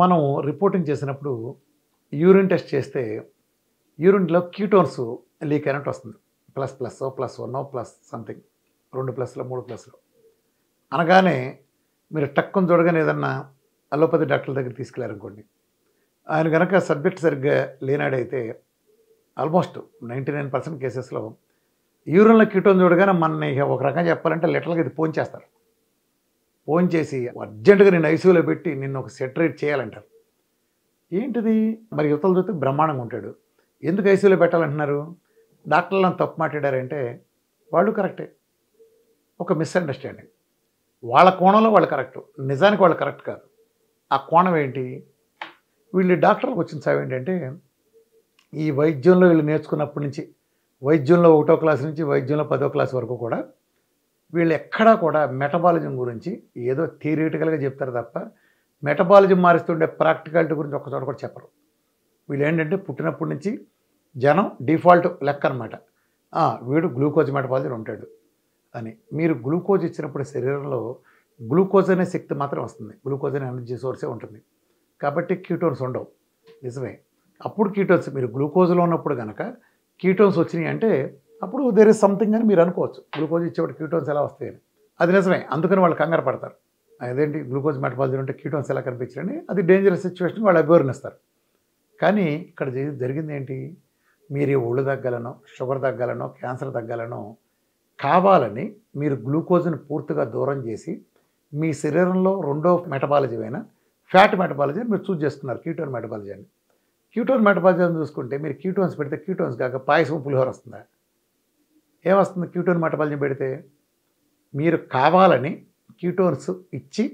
మనం రిపోర్టింగ్ చేసినప్పుడు urine test చేస్తే యూరిన్‌లో కీటోన్స్ లీక్ అయినట్టు వస్తుంది. ++, +1 ప్లస్ సంథింగ్ 2 ప్లస్‌లో 3 ప్లస్‌లో. అనగానే మీరు టక్కున చూడగానే ఏదన్నా అలోపతి డాక్టర్ల దగ్గరికి తీసుకెళ్లారనుకోండి. ఆయన గనక సబ్జెక్ట్ సరిగ్గా లేనాడైతే ఆల్మోస్ట్ 99% కేసెస్‌లో యూరిన్‌లో కీటోన్ చూడగానే మనని ఇక ఒక రకంగా చెప్పాలంటే లిటరల్‌గా ఇది పోంచేస్తారు. పోంచేసి అర్జెంట్‌గా నిన్ను ఐసీయూలో పెట్టి నిన్ను ఒక సెటరేట్ చేయాలంటారు. ఏంటిది? మరి యువతల చూస్తే బ్రహ్మాండంగా ఉంటాడు. ఎందుకు ఐసీయూలో పెట్టాలంటున్నారు? డాక్టర్లు నన్ను తప్పు మాట్లాడారంటే వాళ్ళు కరెక్టే. ఒక మిస్‌అండర్‌స్టాండింగ్. వాళ్ళ కోణంలో వాళ్ళు కరెక్టు. నిజానికి వాళ్ళు కరెక్ట్ కాదు. ఆ కోణం ఏంటి? వీళ్ళు డాక్టర్లకు వచ్చిన చావేంటంటే, ఈ వైద్యంలో వీళ్ళు నేర్చుకున్నప్పటి నుంచి, వైద్యంలో 1వ క్లాస్ నుంచి వైద్యంలో 10వ క్లాస్ వరకు కూడా, వీళ్ళు ఎక్కడా కూడా మెటబాలిజం గురించి ఏదో థియరిటికల్‌గా చెప్తారు తప్ప, మెటబాలిజం మారుస్తుండే ప్రాక్టికాలిటీ గురించి ఒక్క చోట కూడా చెప్పరు. వీళ్ళేంటంటే పుట్టినప్పటి నుంచి జనం డిఫాల్ట్ లెక్క అనమాట. వీడు గ్లూకోజ్ మెటబాలిజం ఉంటాడు అని. మీరు గ్లూకోజ్ ఇచ్చినప్పుడు శరీరంలో గ్లూకోజ్ అనే శక్తి మాత్రం వస్తుంది. గ్లూకోజ్ అనే ఎనర్జీ సోర్సే ఉంటుంది. కాబట్టి కీటోన్స్ ఉండవు. నిజమే. అప్పుడు కీటోన్స్ మీరు గ్లూకోజ్‌లో ఉన్నప్పుడు గనక కీటోన్స్ వచ్చినాయి అంటే అప్పుడు దేర్ ఇస్ సంథింగ్ అని మీరు అనుకోవచ్చు. గ్లూకోజ్ ఇచ్చేవాడు కీటోన్స్ ఎలా వస్తాయని. అది నిజమే. అందుకని వాళ్ళు కంగారు పడతారు. అదేంటి గ్లూకోజ్ మెటబాలిజం ఉంటే కీటోన్స్ ఎలా కనిపించారని అది డేంజరస్ సిచ్యువేషన్ వాళ్ళు అభివర్ణిస్తారు. కానీ ఇక్కడ జరిగింది ఏంటి? మీరు ఒళ్ళు తగ్గాలనో, షుగర్ తగ్గాలనో, క్యాన్సర్ తగ్గాలనో కావాలని మీరు గ్లూకోజ్‌ని పూర్తిగా దూరం చేసి మీ శరీరంలో రెండో మెటబాలిజం అయిన ఫ్యాట్ మెటబాలిజం మీరు చూజ్ చేసుకున్నారు కీటోన్ మెటబాలిజాన్ని. కీటోన్ మెటబాలిజం చూసుకుంటే మీరు కీటోన్స్ పెడితే కీటోన్స్ కాక పాయసం పులిహోర వస్తుందా? ఏమొస్తుంది కీటోన్ మెటబాలిజం పెడితే? మీరు కావాలని కీటోన్స్ ఇచ్చి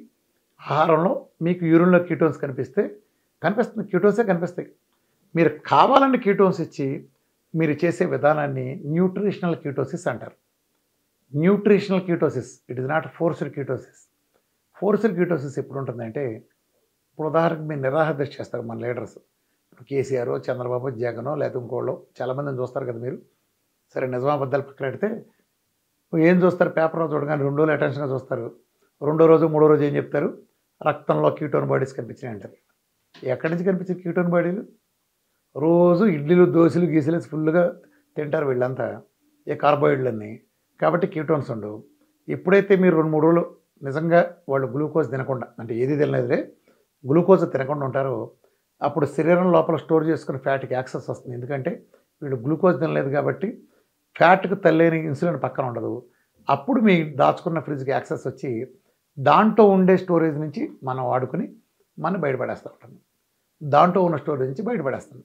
ఆహారంలో మీకు యూరిన్‌లో కీటోన్స్ కనిపిస్తుంది. కీటోన్సే కనిపిస్తాయి. మీరు కావాలని కీటోన్స్ ఇచ్చి మీరు చేసే విధానాన్ని న్యూట్రిషనల్ కీటోసిస్ అంటారు. Nutritional ketosis. It is not forced ketosis. Forced ketosis ఎప్పుడు ఉంటుందంటే, ఇప్పుడు ఉదాహరణకు మీరు నిరాహార దీక్ష చేస్తారు మన లీడర్స్. కేసీఆర్, చంద్రబాబు, జగనో లేకపోతే ఇంకోళ్ళు చాలామందిని చూస్తారు కదా మీరు. సరే నిజమా అబద్ధాలు పక్కన పెడితే ఏం చూస్తారు? పేపర్లో చూడగానే 2 రోజులు అటెన్షన్గా చూస్తారు. రెండో రోజు మూడో రోజు ఏం చెప్తారు? రక్తంలో కీటోన్ బాడీస్ కనిపించినాయి అంటారు. ఎక్కడి నుంచి కనిపించాయి కీటోన్ బాడీలు? రోజు ఇడ్లీలు, దోశలు, గీసలు ఫుల్గా తింటారు వీళ్ళంతా, ఏ కార్బోహైడ్రేట్లన్నీ. కాబట్టి కీటోన్స్ ఉండవు. ఎప్పుడైతే మీరు 2-3 రోజులు నిజంగా వాళ్ళు గ్లూకోజ్ తినకుండా, అంటే ఏది తినలేదులే, గ్లూకోజ్ తినకుండా ఉంటారో అప్పుడు శరీరం లోపల స్టోర్ చేసుకున్న ఫ్యాట్కి యాక్సెస్ వస్తుంది. ఎందుకంటే వీళ్ళు గ్లూకోజ్ తినలేదు కాబట్టి ఫ్యాట్కి తల్లేని ఇన్సులిన్ పక్కన ఉండదు. అప్పుడు మీ దాచుకున్న ఫ్రిడ్జ్కి యాక్సెస్ వచ్చి దాంట్లో ఉండే స్టోరేజ్ నుంచి మనం వాడుకొని మనం బయటపడేస్తూ ఉంటాం. దాంట్లో ఉన్న స్టోరేజ్ నుంచి బయటపడేస్తాం.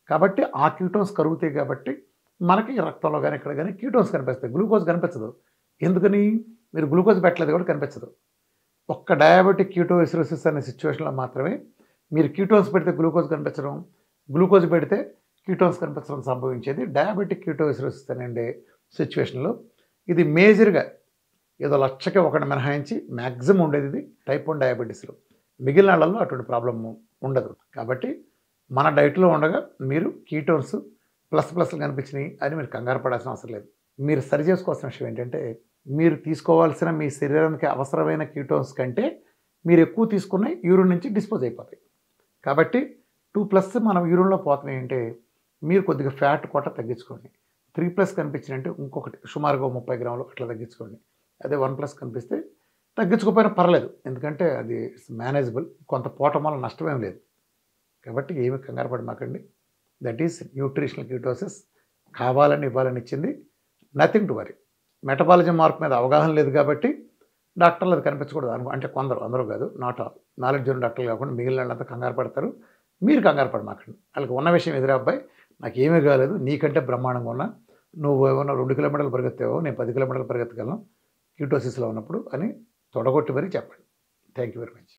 కాబట్టి ఆ కీటోన్స్ కరుగుతాయి కాబట్టి మనకి రక్తంలో కానీ ఇక్కడ కానీ కీటోన్స్ కనిపిస్తాయి. గ్లూకోజ్ కనిపించదు. ఎందుకని? మీరు గ్లూకోజ్ పెట్టలేదు కూడా కనిపించదు. ఒక్క డయాబెటిక్ కీటోసిరోసిస్ అనే సిచ్యువేషన్లో మాత్రమే మీరు కీటోన్స్ పెడితే గ్లూకోజ్ కనిపించడం, గ్లూకోజ్ పెడితే కీటోన్స్ కనిపించడం సంభవించేది డయాబెటిక్ కీటోసిరోసిస్ అనే సిచ్యువేషన్లో. ఇది మేజర్గా ఏదో 1,00,000కి ఒకటి మినహాయించి మ్యాక్సిమం ఉండేది ఇది టైప్ 1 డయాబెటీస్లో. మిగిలిన వాళ్ళల్లో అటువంటి ప్రాబ్లం ఉండదు. కాబట్టి మన డైట్లో ఉండగా మీరు కీటోన్స్ ప్లస్లు కనిపించినాయి అని మీరు కంగారు పడాల్సిన అవసరం లేదు. మీరు సరి చేసుకోవాల్సిన విషయం ఏంటంటే, మీరు తీసుకోవాల్సిన మీ శరీరానికి అవసరమైన కీటోన్స్ కంటే మీరు ఎక్కువ తీసుకున్న యూరిన్ నుంచి డిస్పోజ్ అయిపోతాయి. కాబట్టి 2+ మనం యూరిన్లో పోతున్నాయి అంటే మీరు కొద్దిగా ఫ్యాట్ కోట తగ్గించుకోండి. 3+ కనిపించినంటే ఇంకొకటి సుమారుగా 30 గ్రాములు అట్లా తగ్గించుకోండి. అదే 1+ కనిపిస్తే తగ్గించుకోకపోయినా పర్లేదు. ఎందుకంటే అది మేనేజబుల్. కొంత పోవటం వల్ల నష్టమేం లేదు. కాబట్టి ఏమి కంగారు పడమాకండి. That is nutritional ketosis. కావాలని ఇవ్వాలని ఇచ్చింది. Nothing to worry. మెటబాలిజం మార్పు మీద అవగాహన లేదు కాబట్టి డాక్టర్లు అది కనిపించకూడదు అంటే కొందరు, అందరూ కాదు, నాట్ ఆల్. నాలెడ్జ్ ఉన్న డాక్టర్లు కాకుండా మిగిలిన వాళ్ళంతా కంగారు పడతారు. మీరు కంగారు పడమాకండి. వాళ్ళకి ఉన్న విషయం ఎదురా అబ్బాయి నాకేమీ కాలేదు, నీకంటే బ్రహ్మాండంగా ఉన్నా, నువ్వు ఏమన్నా 2 కిలోమీటర్లు పరిగెత్తావో నేను 10 కిలోమీటర్లు పరిగెత్తగలను కీటోసిస్లో ఉన్నప్పుడు అని తొడగొట్టి మరీ చెప్పండి. Thank you very much.